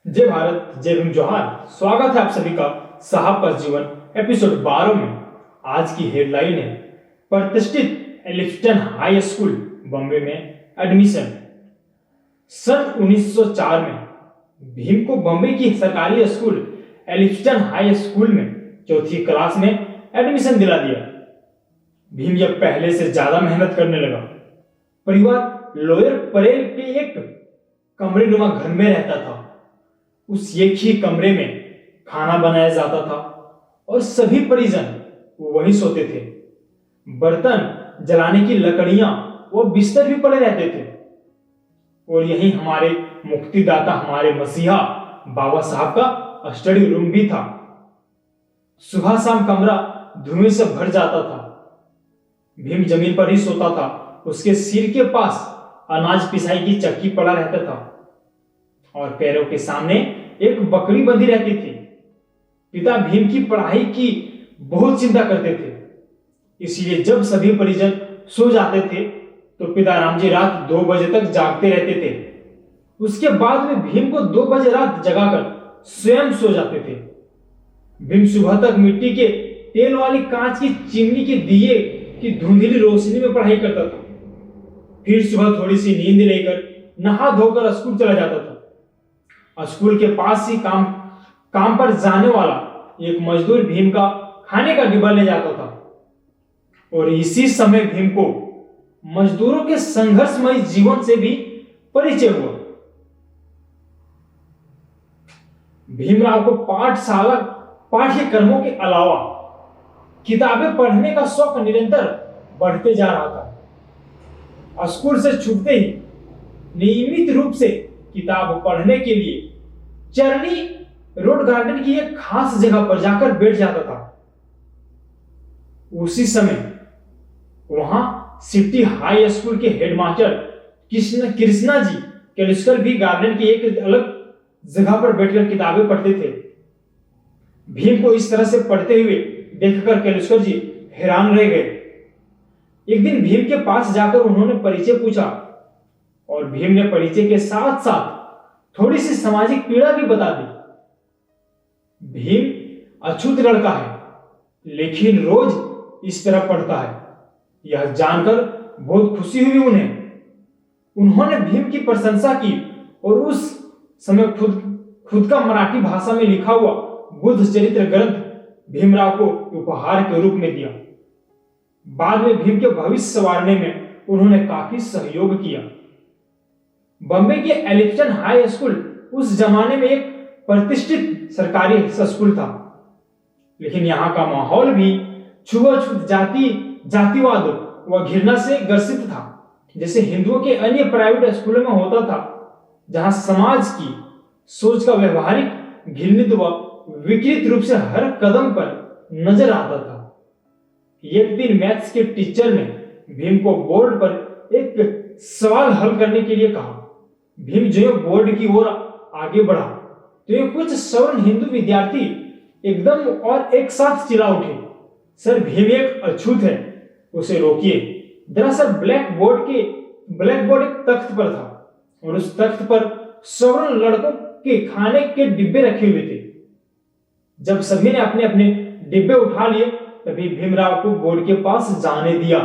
जय भारत, जय भीम, जोहार। स्वागत है आप सभी का साहब का जीवन एपिसोड 12 में। आज की हेडलाइन है प्रतिष्ठित एलिफ्टन हाई स्कूल बॉम्बे में एडमिशन। सन 1904 में भीम को बॉम्बे की सरकारी स्कूल एलिफ्टन हाई स्कूल में चौथी क्लास में एडमिशन दिला दिया। भीम जब पहले से ज्यादा मेहनत करने लगा। परिवार लोअर परेल के एक कमरे नुमा घर में रहता था। उस एक ही कमरे में खाना बनाया जाता था और सभी परिजन वहीं सोते थे। बर्तन जलाने की लकड़ियां व बिस्तर भी पड़े रहते थे। और यही हमारे मुक्तिदाता, हमारे मसीहा बाबा साहब का स्टडी रूम भी था। सुबह शाम कमरा धुएं से भर जाता था। भीम जमीन पर ही सोता था। उसके सिर के पास अनाज पिसाई की चक्की पड़ा रहता था और पैरों के सामने एक बकरी बंधी रहती थी। पिता भीम की पढ़ाई की बहुत चिंता करते थे, इसलिए जब सभी परिजन सो जाते थे तो पिता रामजी रात 2 बजे तक जागते रहते थे। उसके बाद वे भीम को 2 बजे रात जगाकर स्वयं सो जाते थे। भीम सुबह तक मिट्टी के तेल वाली कांच की चिमनी के दिए की धुंधली रोशनी में पढ़ाई करता था। फिर सुबह थोड़ी सी नींद लेकर नहा धोकर स्कूल चला जाता था। स्कूल के पास ही काम पर जाने वाला एक मजदूर भीम का खाने का डिब्बा ले जाता था और इसी समय भीम को मजदूरों के संघर्षमय जीवन से भी परिचय हुआ। भीमराव को पाठशाला पाठ्यक्रमों के अलावा किताबें पढ़ने का शौक निरंतर बढ़ते जा रहा था। स्कूल से छूटते ही नियमित रूप से किताब पढ़ने के लिए चरनी रोड गार्डन की एक खास जगह पर जाकर बैठ जाता था। उसी समय वहां सिटी हाई स्कूल के हेडमास्टर कृष्णा जी केलुस्कर भी गार्डन की एक अलग जगह पर बैठकर किताबें पढ़ते थे। भीम को इस तरह से पढ़ते हुए देखकर केलुस्कर जी हैरान रह गए। एक दिन भीम के पास जाकर उन्होंने परिचय पूछा और भीम ने परिचय के साथ साथ थोड़ी सी सामाजिक पीड़ा भी बता दी। भीम अछूत लड़का है, लेकिन रोज इस तरह पढ़ता है, यह जानकर बहुत खुशी हुई उन्हें। उन्होंने भीम की प्रशंसा की और उस समय खुद का मराठी भाषा में लिखा हुआ बुद्ध चरित्र ग्रंथ भीमराव को उपहार के रूप में दिया। बाद में भीम के भविष्य संवारने में उन्होंने काफी सहयोग किया। बॉम्बे के एलिफ्टन हाई स्कूल उस जमाने में एक प्रतिष्ठित सरकारी स्कूल था, लेकिन यहाँ का माहौल भी छुआछूत, जातिवाद व घृणा से ग्रसित था, जैसे हिंदुओं के अन्य प्राइवेट स्कूलों में होता था, जहां समाज की सोच का व्यवहारिक घृणित व विकृत रूप से हर कदम पर नजर आता था। एक दिन मैथ्स के टीचर ने भीम को बोर्ड पर एक सवाल हल करने के लिए कहा। भीम जो बोर्ड की ओर आगे बढ़ा तो ये कुछ सवर्ण हिंदू विद्यार्थी एकदम और एक साथ चिल्ला उठे, सर भीम एक अछूत है, उसे रोकिए। दरअसल ब्लैक बोर्ड एक तख्त पर था और उस तख्त पर सवर्ण लड़कों के खाने के डिब्बे रखे हुए थे। जब सभी ने अपने अपने डिब्बे उठा लिए तभी भीमराव को बोर्ड के पास जाने दिया।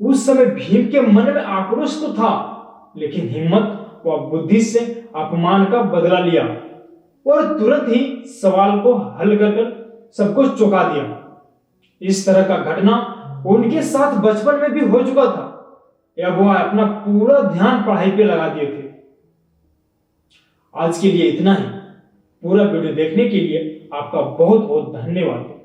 उस समय भीम के मन में आक्रोश तो था, लेकिन हिम्मत व बुद्धि से अपमान का बदला लिया और तुरंत ही सवाल को हल कर सबको चौंका दिया। इस तरह का घटना उनके साथ बचपन में भी हो चुका था। अब वह अपना पूरा ध्यान पढ़ाई पे लगा दिए थे। आज के लिए इतना ही। पूरा वीडियो देखने के लिए आपका बहुत बहुत धन्यवाद।